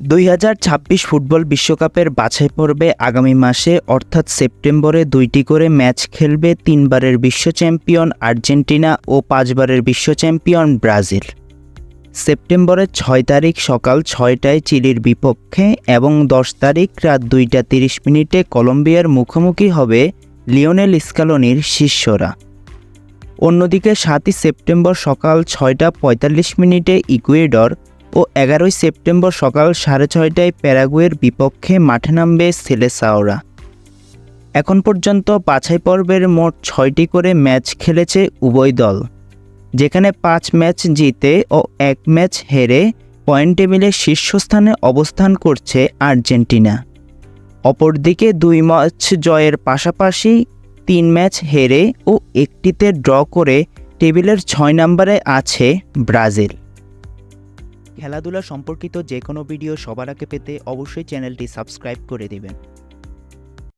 2026 football বিশ্বকাপের বাছাই পর্বে আগামী মাসে অর্থাৎ সেপ্টেম্বরে 2টি করে ম্যাচ খেলবে 3বারের বিশ্ব চ্যাম্পিয়ন আর্জেন্টিনা ও 5বারের বিশ্ব চ্যাম্পিয়ন ব্রাজিল। সেপ্টেম্বরের 6 তারিখ সকাল 6টায় চিলির বিপক্ষে এবং 10 তারিখ রাত 2টা 30 মিনিটে কলম্বিয়ার মুখোমুখি হবে লিওনেল স্কালোনির শিষ্যরা। অন্যদিকে 7ই সেপ্টেম্বর সকাল 6টা 45 মিনিটে ইকুয়েডর ও 11ই সেপ্টেম্বর সকাল 6:30টায় প্যারাগুয়ের বিপক্ষে মাঠে নামবে সেলেসাওরা। এখন পর্যন্ত বাছাই পর্বের মোট 6টি করে ম্যাচ খেলেছে উভয় দল, যেখানে 5 ম্যাচ জিতে ও 1 ম্যাচ হেরে পয়েন্ট টেবিলে শীর্ষস্থানে অবস্থান করছে আর্জেন্টিনা। অপরদিকে 2 ম্যাচ জয়ের পাশাপাশি 3 ম্যাচ হেরে ও 1টিতে ড্র করে টেবিলের 6 নম্বরে আছে ব্রাজিল। খেলাধুলা সম্পর্কিত যে কোনো ভিডিও সবার আগে পেতে অবশ্যই চ্যানেলটি সাবস্ক্রাইব করে দেবেন।